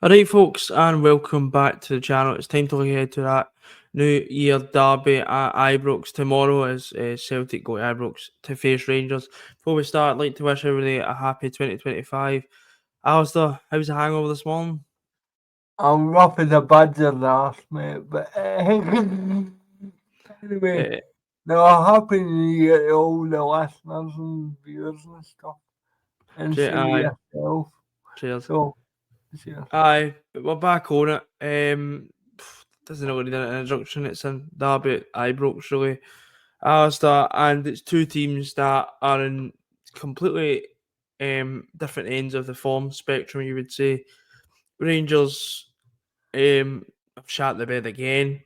Alright, folks, and welcome back to the channel. It's time to look ahead to that New Year derby at IBROX tomorrow as Celtic go to IBROX to face Rangers. Before we start, I'd like to wish everybody a happy 2025. Alistair, how's the hangover this morning? I'm rough as a badger last, mate, but anyway, Uh, no, happy new year to all the listeners and viewers and stuff, and same aye, yourself. cheers. So, cheers. Aye, but we're back on it. Doesn't really need an introduction. It's a derby at IBROX, really. Alistair, and it's two teams that are in completely different ends of the form spectrum, you would say. Rangers have shat the bed again.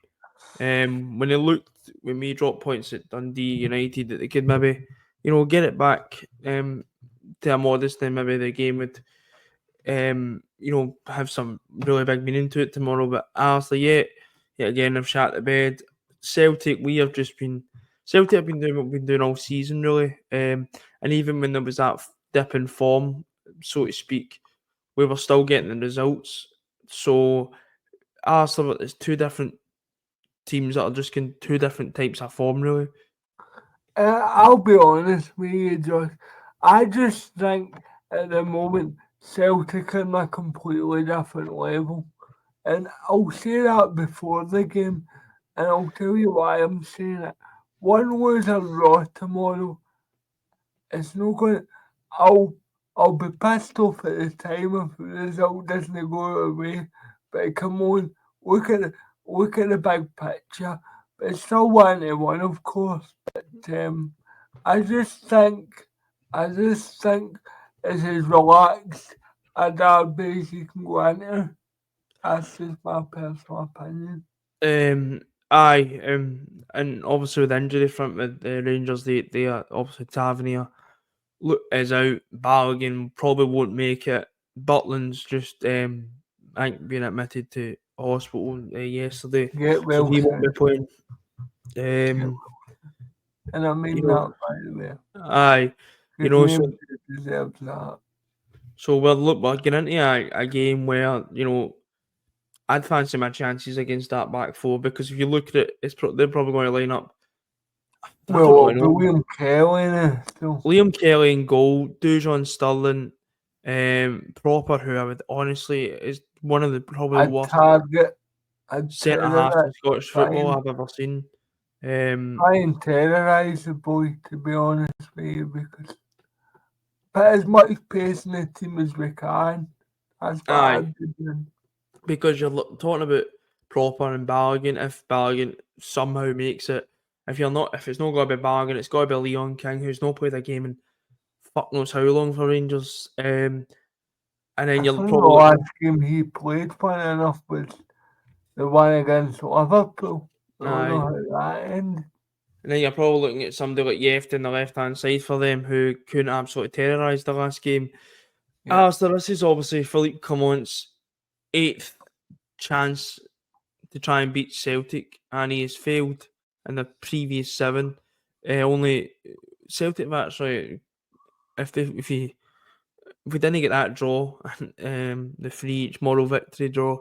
When they looked, when we dropped points at Dundee United, that they could maybe, get it back to a modest, then maybe the game would, have some really big meaning to it tomorrow. But Alistair, yet again, they've shat the bed. Celtic, Celtic have been doing what we've been doing all season, really. And even when there was that dip in form, so to speak, we were still getting the results. So, Arsenal, it's two different teams that are just in two different types of form, really. I'll be honest with you, Josh. I just think at the moment Celtic are on a completely different level, and I'll say that before the game, and I'll tell you why I'm saying it. One was a Raw tomorrow. It's no good. I'll I'll be pissed off at the time if the result doesn't go our way. But come on, look at the big picture. But it's still 1-1, of course. But I just think I just think it's as relaxed a derby as you can go into. That's just my personal opinion. Aye, and obviously with the injury front with the Rangers, they are obviously Tavernier look is out. Balogun probably won't make it. Butland's just I think being admitted to hospital yesterday, Get so well he won't be soon. playing. Get Um, And I you mean know, that by the way. aye, His so name deserves that. we're getting into a game where I'd fancy my chances against that back four because if you look at it, they're probably going to line up. I don't Well, really know. William Kelly now, so Liam Kelly in goal, Dujon Sterling, Proper, who I would honestly is one of the probably a worst target, a centre halves in terrorist, Scottish football trying, I've ever seen. Um, try and terrorise the boy, to be honest with you, because put as much pace in the team as we can. That's what aye, I'd be doing. because you're talking about Proper and Balogun. If Balogun somehow makes it, if it's not going to be Balogun, it's got to be Leon King, who's not played a game in fuck knows how long for Rangers. And then I you're think the probably looking last game he played, funny enough, was the one against Liverpool. I don't know aye. how that ended. And then you're probably looking at somebody like Yeft in the left hand side for them who couldn't absolutely terrorise the last game. Yeah, Alistair, this is obviously Philippe Clement's eighth chance to try and beat Celtic, and he has failed in the previous seven. Only Celtic have actually, if they if we didn't get that draw, the free each moral victory draw,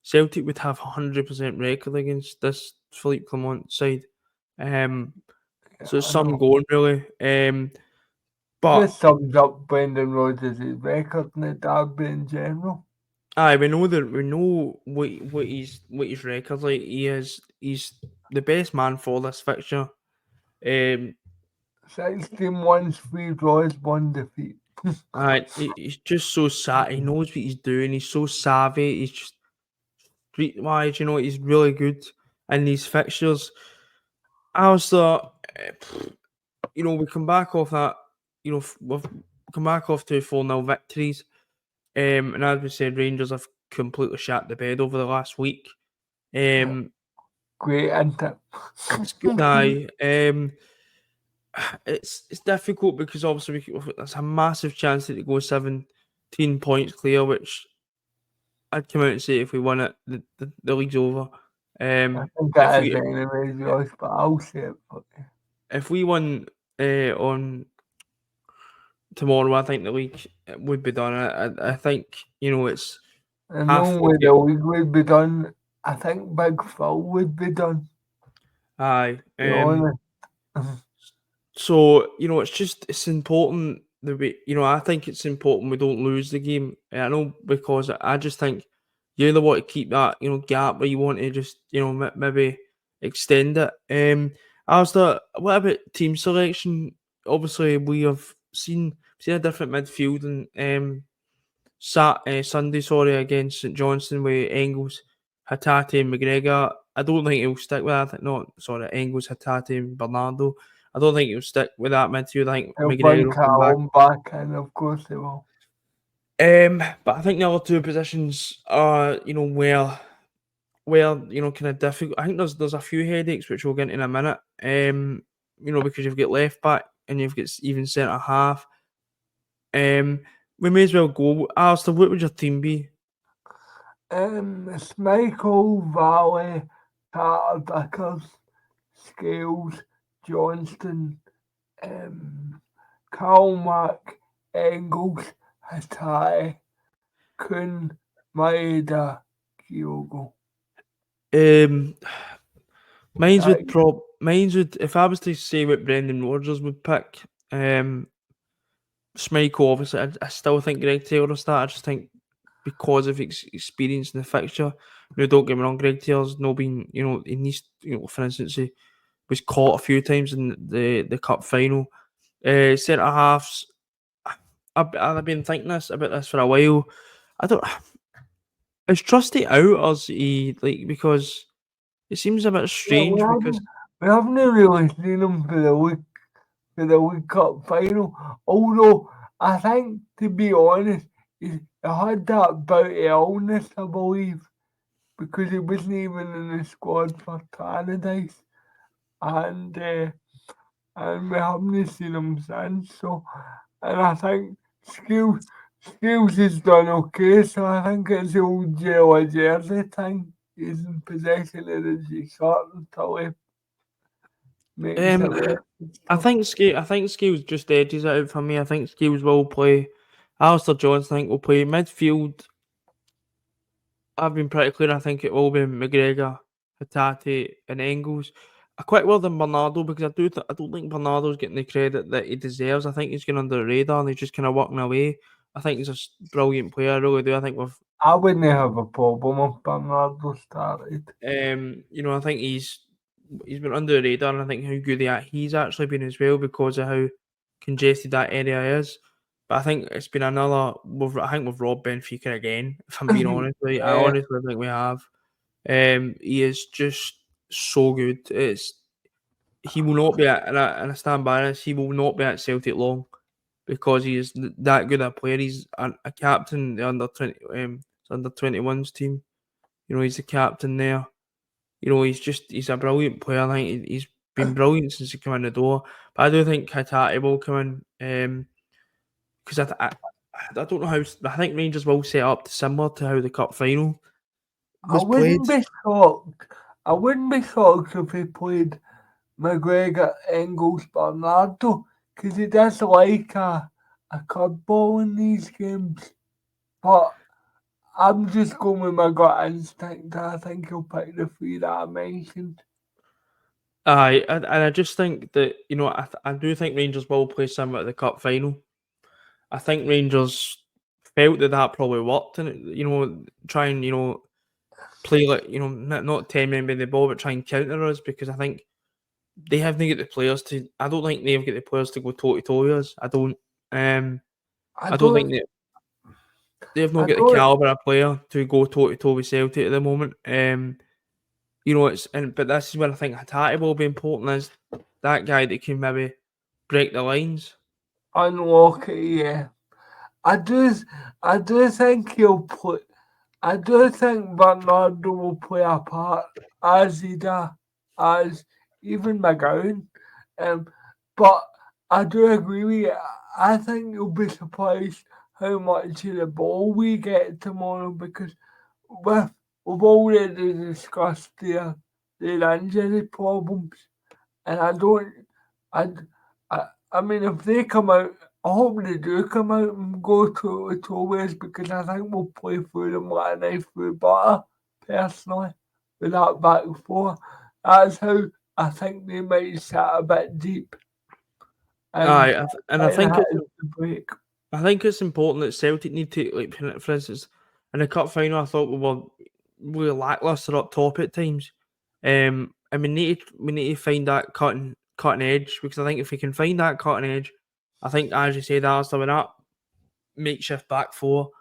Celtic would have 100% record against this Philippe Clement side. Um, yeah, so it's I some know. going really. But Just sums up Brendan Rodgers' record in the derby in general. aye, we know what his record like. He's the best man for this fixture. Um, 16 wins, 3 draws, 1 defeat. he's just so He knows what he's doing. He's so savvy. He's just streetwise. He's really good in these fixtures. Also, we come back off that. We've come back off 2-4-0 victories. And as we said, Rangers have completely shat the bed over the last week. Um, Great, isn't it? it's good. Aye. It's difficult because obviously there's a massive chance that it goes 17 points clear, which I'd come out and say if we win it, the league's over. I Um, think if it is we anyway, Josh, but I'll say it for you. if we won on tomorrow, I think the league would be done. I think it's And half knowing where 40. the league would be done, I think Big Phil would be done, Aye. to be honest. So, it's important that I think it's important we don't lose the game. I know, because I just think you either want to keep that, gap, or you want to just, maybe extend it. Alistair, what about team selection? Obviously, we have seen a different midfield and Sunday, against St Johnstone with Engels, Hatate, and McGregor. I don't think he'll stick with that. I think not. Sorry, Engels, Hatate, and Bernardo. I don't think he'll stick with that midfield. I think They'll McGregor bring will come back. Callum back, and of course they will. But I think the other two positions are, kind of difficult. I think there's a few headaches which we'll get into in a minute. Because you've got left back and you've got even centre half. We may as well go. Alistair, what would your team be? It's Michael, Valley, Carter, Vickers, Scales, Johnston, Kalmack, Engels, Hatai, Kuhn, Maeda, Kyogo. Mine's Like, would, if I was to say what Brendan Rodgers would pick, Schmeichel, obviously, I still think Greg Taylor will start. I just think because of experience in the fixture, don't get me wrong, Greg Taylor's not been, he needs, for instance, he was caught a few times in the cup final. Centre halves, I've been thinking about this for a while. I don't. Is Trusty out, or is he, because it seems a bit yeah, strange because. we haven't really seen him for the League Cup final. Although I think, to be honest, he had that bout of illness, I believe, because he wasn't even in the squad for Tannadice, and we haven't seen him since. So, and I think Skills has done okay. So I think it's the old yellow jersey thing. He's in possession of the shirt until he makes Um, it. I think Scales just edges it out for me. I think Scales will play. Alistair Johnson, I think, will play midfield. I've been pretty clear. I think it will be McGregor, Hatate, and Engels. I quite well than Bernardo, because I don't think Bernardo's getting the credit that he deserves. I think he's going under the radar and he's just kind of working away. I think he's a brilliant player. I really do. I think I wouldn't have a problem if Bernardo started. I think he's been under the radar, and I think how good he's actually been as well, because of how congested that area is. But I think it's been I think we've robbed Benfica again, if I'm being honest. I honestly think we have. He is just so good. He will not be and I stand by this. He will not be at Celtic long, because he is that good a player. He's a captain in the under 21s team. He's the captain there. He's a brilliant player. I think he's been brilliant since he came in the door. But I do think Hatate will come in, because I don't know how. I think Rangers will set up similar to how the cup final was played. Be shocked. I wouldn't be shocked if he played McGregor, Engels, Bernardo, because he does like a curveball in these games. But I'm just going with my gut instinct. I think he'll pick the three that I mentioned. Aye, and I just think that I do think Rangers will play similar at the cup final. I think Rangers felt that probably worked, and try and play like not 10 men by the ball, but try and counter us, because I think they haven't got the players to. I don't think they've got the players to go toe to toe with us. I don't. I don't think they've not got the caliber of player to go toe to toe with Celtic at the moment. But this is where I think Hatate will be important, as that guy that can maybe break the lines. Unlock it, yeah. I do think he'll play. I do think Bernardo will play a part, as he does, as even McGowan. But I do agree with you. I think you'll be surprised how much of the ball we get tomorrow, because we've already discussed their injury problems, and I mean, if they come out I hope they do come out and go to ways because I think we'll play through them like a knife through butter, personally, with that back four. That's how I think they might sit a bit deep and Aye, and I try and think hit the break. I think it's important that Celtic need to, like, for instance, in the cup final, I thought we were lacklustre up top at times, and we need to find that cutting edge, because I think if we can find that cutting edge, I think, as you said, Alistair, with that makeshift back four,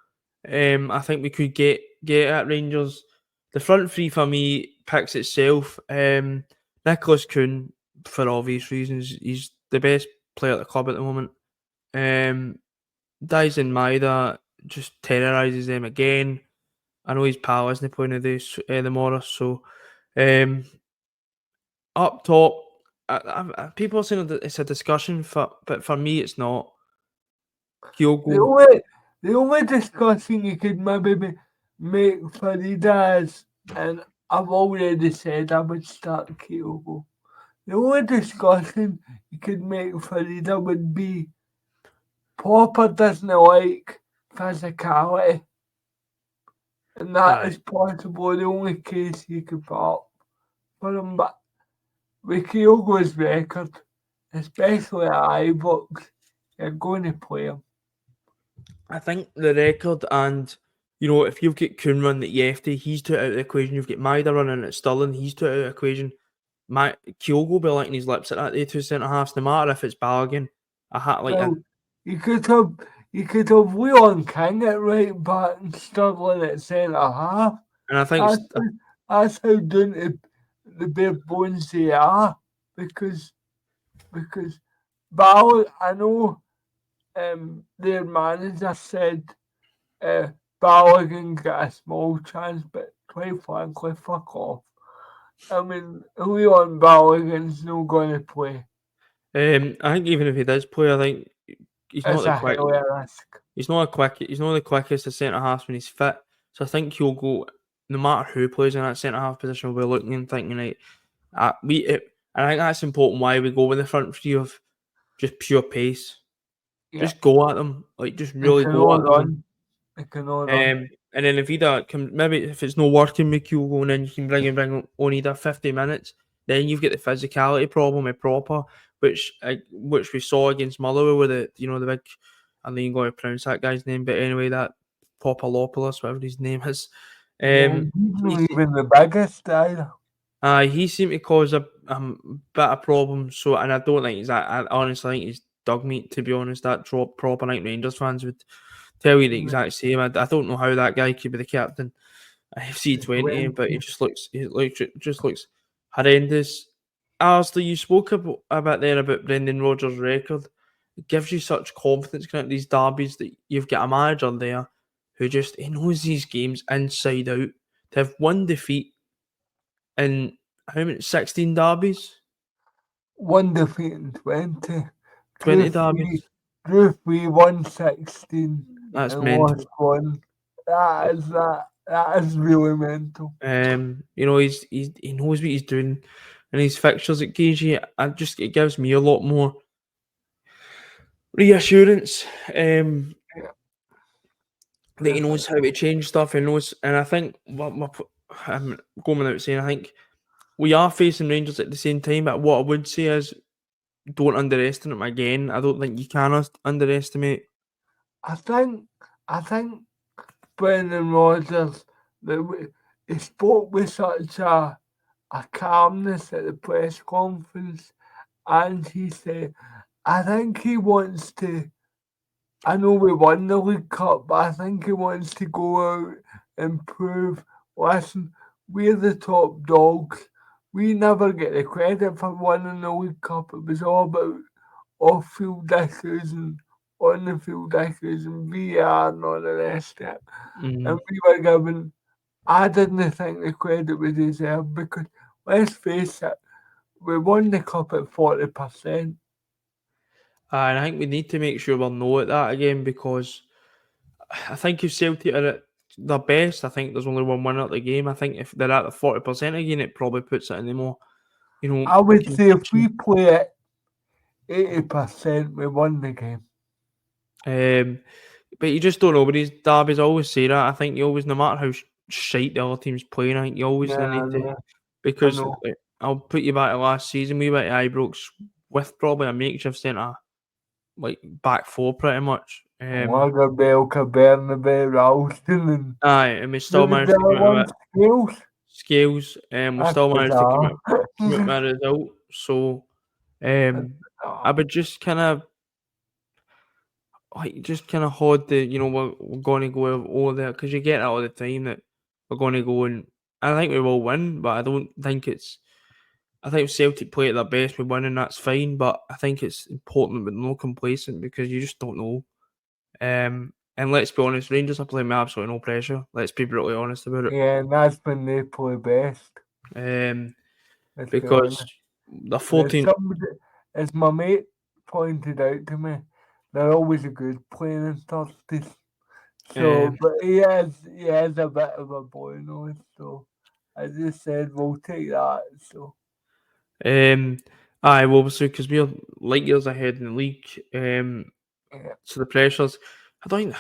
I think we could get at Rangers. The front three for me picks itself. Nicholas Kuhn, for obvious reasons, he's the best player at the club at the moment. Dyson Maeda just terrorises them again. I know his pal isn't playing the Morris, so up top, people are saying that it's a discussion, but for me, it's not. Kyogo, The only discussion you could maybe make for Leaders, and I've already said I would start Kyogo. The only discussion you could make for Leader would be Popper doesn't like physicality, and that is possibly the only case you could put up for him. But with Kyogo's record, especially at IBROX, you're going to play him. I think the record, and if you've got Kuhn running at Yefty, he's too out of the equation. You've got Maida running at Stirling, he's too out of the equation. Kyogo will be licking his lips at that. The two centre halves, no matter if it's Balogun. You could have Leon King at right back and Stirling at centre half. And I think that's how down to the bare bones they are, because I know their manager said Balogun got a small chance, but quite frankly, fuck off. I mean, Leon Balogun's not going to play. I think even if he does play, I think he's not the quick. He's not the quickest of centre halves when he's fit. So I think he'll go. No matter who plays in that centre half position, we'll be looking and thinking, right, I think that's important. Why we go with the front three of just pure pace. Yeah. Just go at them, like just really go at them. And then if either maybe if it's not working with Kyogo, and then you can bring on either 50 minutes, then you've got the physicality problem with Proper, which we saw against Motherwell with the big, I think you're going to pronounce that guy's name, but anyway, that Popolopoulos, whatever his name is. He's not even the biggest either. He seemed to cause a bit of problems. So, and I don't think he's that. I honestly think he's dog meat. To be honest, that Proper Night Rangers fans would tell you the exact same. I don't know how that guy could be the captain at FC20, but he just looks horrendous. Alistair, you spoke about there about Brendan Rodgers' record. It gives you such confidence going into these derbies that you've got a manager there who he knows these games inside out. To have one defeat in how many 16 derbies? One defeat in 20. 20 derbies. Drew 3, won 16. That's mental. Lost 1. That is really mental. He knows what he's doing, and his fixtures at KG, it gives me a lot more reassurance. That he knows how to change stuff. And I think I'm going without saying, I think we are facing Rangers at the same time. But what I would say is, don't underestimate them again. I don't think you can underestimate. I think Brendan Rodgers, he spoke with such a calmness at the press conference, and he said, I think he wants to. I know we won the League Cup, but I think he wants to go out and prove, listen, we're the top dogs. We never get the credit for winning the League Cup. It was all about off-field issues and on-the-field issues and VAR and all the rest of it. Mm-hmm. And we were given, I didn't think the credit we deserved, because, let's face it, we won the Cup at 40%. And I think we need to make sure we'll know at that again, because I think if Celtic are at their best, I think there's only one winner at the game. I think if they're at the 40% again, it probably puts it in the more, I would say if we play at 80%, we won the game. But you just don't know. But these derbies, I always say that. I think you always, no matter how shite the other team's playing, I think you always Yeah, need to, I because know. like, I'll put you back to last season. We went to IBROX with probably a makeshift centre, like back four pretty much. Lagerbielke, Bernabeu, Ralston, and And we who still was managed the to other come out one? with Skills? scales, and we That's still managed to bizarre. come out with a result. So, That's I bizarre. would just kind of hold the, we're going to go over there, because you get that all the time that we're going to go, and I think we will win, but I don't think it's. I think if Celtic play at their best, we win, and that's fine. But I think it's important but no complacent, because you just don't know. And let's be honest, Rangers are playing with absolutely no pressure. Let's be brutally honest about it. Yeah, and that's when they play best. Um, Let's be because honest. the And as 14. somebody, as my mate pointed out to me, they're always a good playing in Thursdays. So, Um, but he has a bit of a boy nose. So, I just said we'll take that. So, um, aye, well, obviously, because we're light years ahead in the league. yeah. So the pressures. I don't think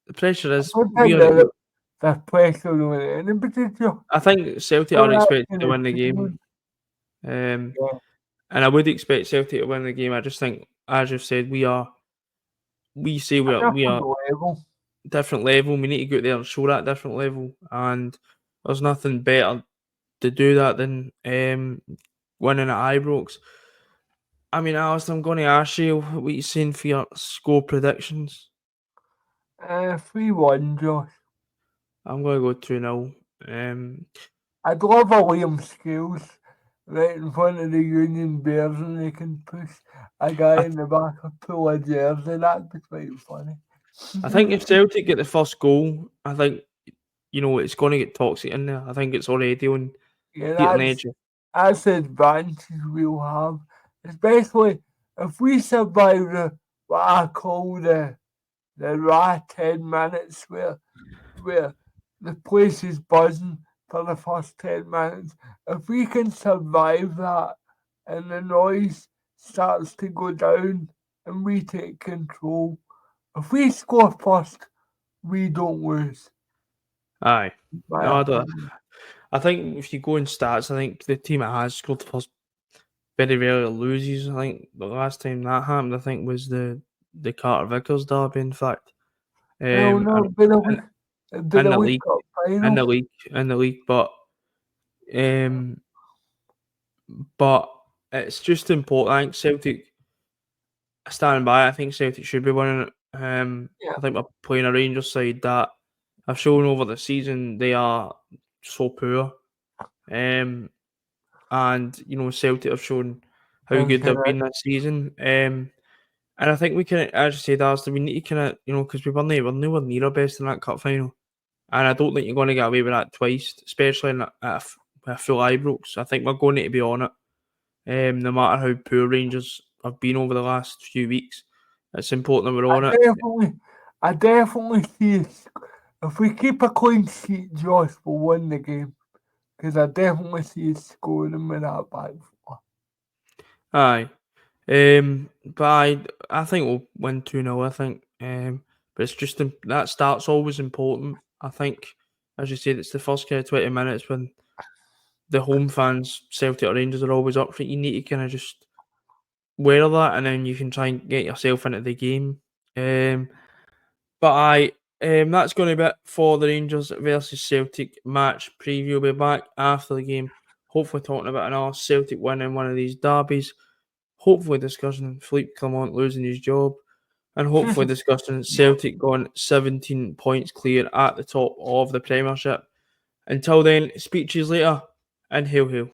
the pressure I is don't think we're. that the pressure on anybody to I think Celtic go are that expected kind to of win the game. feeling. Um, Yeah, and I would expect Celtic to win the game. I just think, as you've said, we say a we are different level. different level. We need to go out there and show that different level. And there's nothing better to do that than winning at IBROX. I mean, Alistair, I'm going to ask you what you're saying for your score predictions. 3-1, Josh. I'm going to go 2-0. I'd love a Liam Scales right in front of the Union Bears and they can push a guy I, in the back of pull a jersey. That'd be quite funny. I think if Celtic get the first goal, I think, it's going to get toxic in there. I think it's already on Yeah, hitting the that's edge. that's the advantage we'll have. Especially if we survive what I call the raw 10 minutes where the place is buzzing for the first 10 minutes. If we can survive that and the noise starts to go down and we take control, if we score first, we don't lose, Aye. in my No, opinion. I think if you go in stats, I think the team that has scored first very rarely loses. I think the last time that happened, I think, was the Carter Vickers derby. In fact, Well, no, and it'd in, be in the the League league, Cup final. in the league, um, but it's just important. I think Celtic, standing by. I think Celtic should be winning it. Yeah. I think we're playing a Rangers side that have shown over the season they are so poor. And Celtic have shown how And good can they've been this season. And I think we can, as you said, Alistair, we need to kind of, because we're nowhere near our best in that cup final, and I don't think you're going to get away with that twice, especially with a full IBROX. I think we're going to be on it, no matter how poor Rangers have been over the last few weeks. It's important that we're I on it. definitely, I definitely see if we keep a clean sheet, Josh will win the game. Because I definitely see us scoring them with that back four. Aye. But I think we'll win 2-0, I think. But it's just that start's always important. I think, as you said, it's the first kind of 20 minutes when the home fans, Celtic or Rangers, are always up for it. You need to kind of just wear that, and then you can try and get yourself into the game. But that's going to be it for the Rangers versus Celtic match preview. We'll be back after the game, hopefully talking about another Celtic winning one of these derbies. Hopefully discussing Philippe Clement losing his job, and hopefully discussing Yeah. Celtic going 17 points clear at the top of the Premiership. Until then, speak to you later, and hail hail.